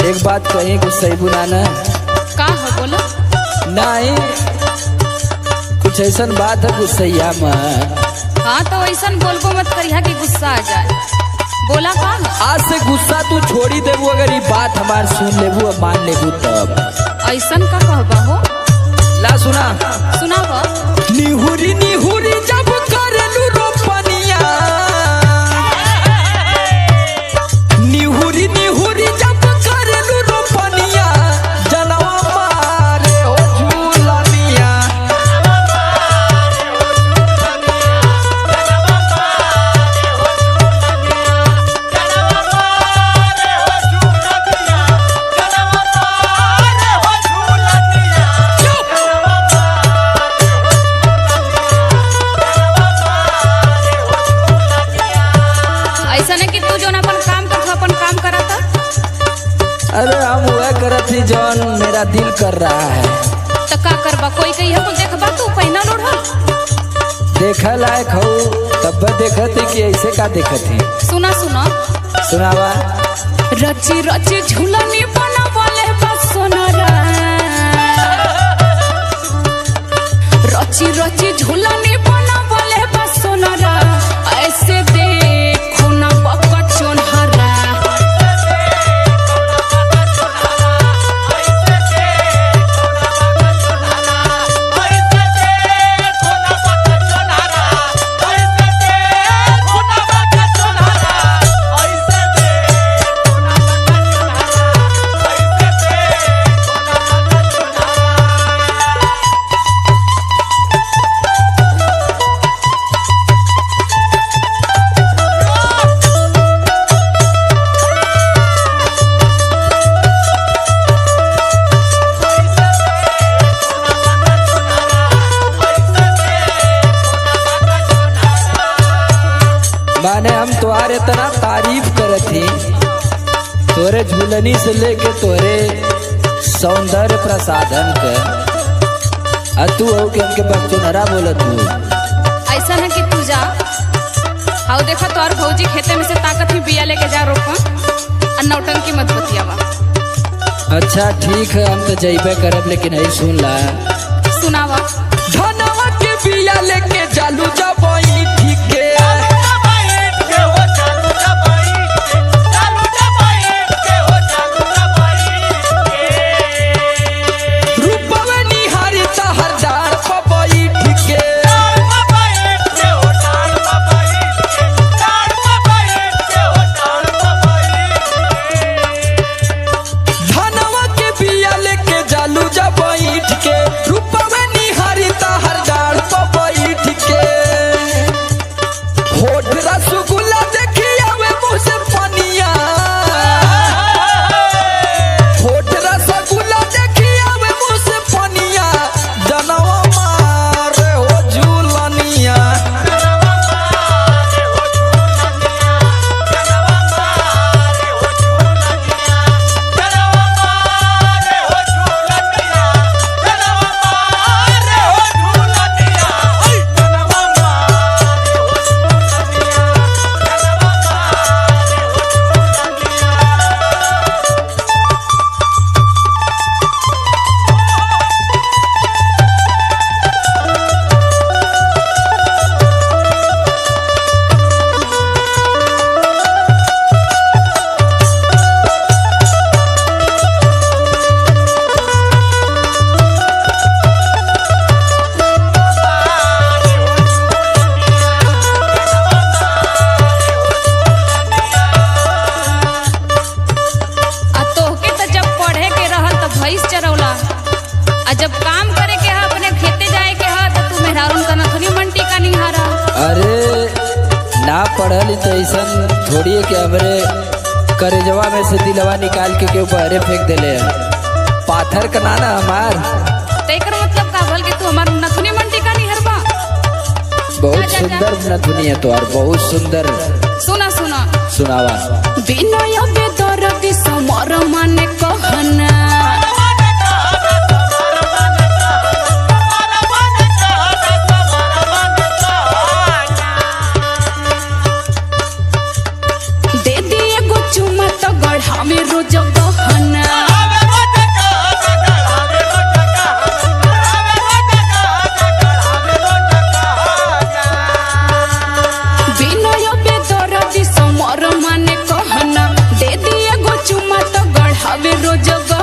एक बात कहीं गुस्सा बुलाना का है बोलो। नहीं, कुछ ऐसा बात है गुस्सैया मत। हाँ तो ऐसा बोलबो मत करिया कि गुस्सा आ जाए। बोला का है? आज से गुस्सा तू छोड़ी देबू, अगर ये बात हमार सुन लेबू और मान लेबू तब। ऐसा का कहबा हो? ला सुना सुनावा। निहुरी निहुरी जब करेलू रोपनिया, निहुरी निहुरी जब करेलू रोपनिया, जनवा मारे हो झूलनिया। ऐसा नहीं कि तू जो अपन काम कर अपन काम करा था। अरे हम वह करत ही जौन मेरा दिल कर रहा है। तो का करबा? कोई कही है देखबा तू पहना लोढ़ा। देखा लायक हो तब देखत है कि ऐसे का देखत है। सुना सुना सुनावा। रची रची झूलनी बनावले बस सोनारा, रची रची झूलनी बनावले बस सोनारा, ऐसे देखो ना बकट चोनहरा। माने हम तुम्हारे इतना तारीफ करत थी, तोरे झूलनी से लेके तोरे सौंदर्य प्रसाधन के, तू हो कि हमके बकचोनहरा बोलत हूँ। ऐसा है कि तू जा हाउ देखा तो और भौजी खेते में से ताकत ही बिया लेके जा रोपा और नौटंकी मत बतियावा। अच्छा ठीक है, हम तो जइबे करब, लेकिन है सुन ला। सुनावा। धनवा के बिया लेके जालू जबई ठीक है, रूपवा निहारी तहर डार पबई ठीक है। धनवा के बिया लेके जालू जबई ठीक है, रूपवा निहारी तहर डार पबई ठीक है। होठ रसगुल्ला देखी आवे मुँह से पनिया, होठ रसगुल्ला देखी आवे मुँह से पनिया, जनवा मारे हो झूलनिया। आ तोहके तो जब पढ़े के रहल तो भैंस चरौला, आ जब काम करे के है अपने खेते जाए के है तो तू मेहरारून का नथुनी मंटी का निहारा। अरे ना पढ़ल तो ऐसा थोड़ी है कि हमरे करेजवा में से दिलवा निकाल के केहू बहरे फेंक देले है। पाथर का नाना हमार। तेकर मतलब का भल के तू हमार नथुनी मंटी का निहरबा। बहुत सुंदर नथुनी है तो, और बहुत सुंदर। सुना सुना सुनावा। बिनय बेदर्दी समर माने कहना, दे दिए गो चुमा तो गढ़ा में रोज गहना। रोज